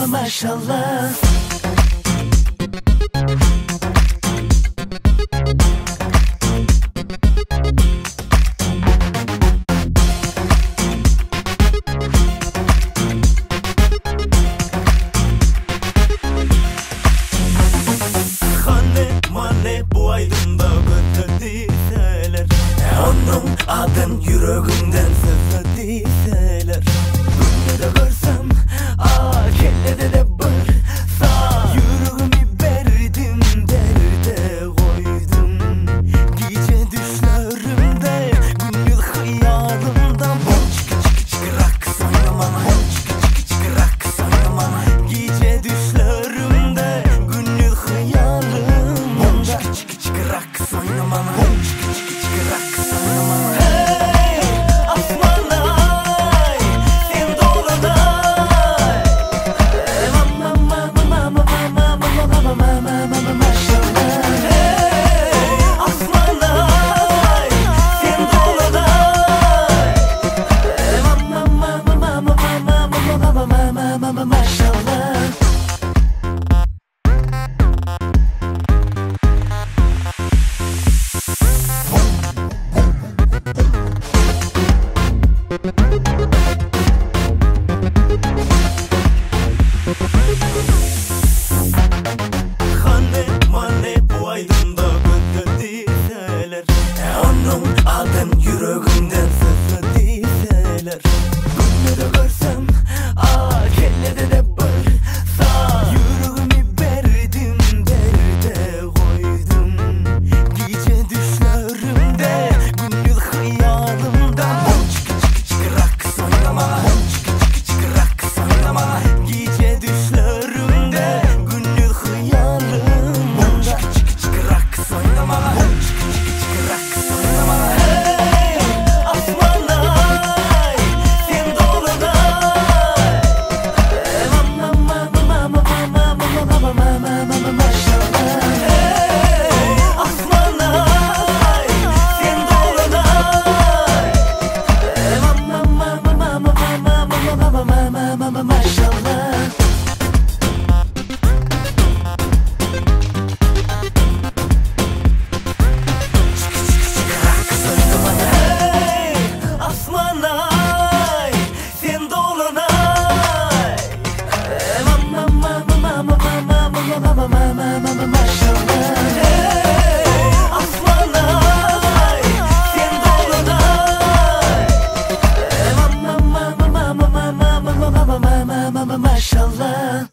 Maşallah. Bu aydında götürdüyseler, onun adın yüreğimden sızladıyseler, günde de görsem kellede de bırsa, yüreğimi verdim derde koydum. Gece düşlerimde gündüz hıyarımda çıkı çıkı çıkı raks oynamana, çıkı çıkı çıkı raks oynamana. Gece düşlerimde gündüz hıyarım çıkı çıkı raks oynamana, çıkı çıkı çıkı raks oynamana. Hey asmanay, sen dolanay, maşallah. Hey asmanay, sen dolanay, maşallah. Bu aydında götürdüyseler, onun adın yüreğimden sızladıyseler, günde de görsem kellede de bırsa, yüreğimi verdim derde koydum. Gece düşlerimde gündüz hıyarımda çıkı çıkı çıkı raks oynamana, çıkı çıkı çıkı raks oynamana. Gece düşlerimde gündüz hıyarım oynamana, çıkı çıkı çıkı raks oynamana. Hey asmanay, sen dolanay, maşallah. Hey asmanay, sen dolanay, maşallah. Maşallah.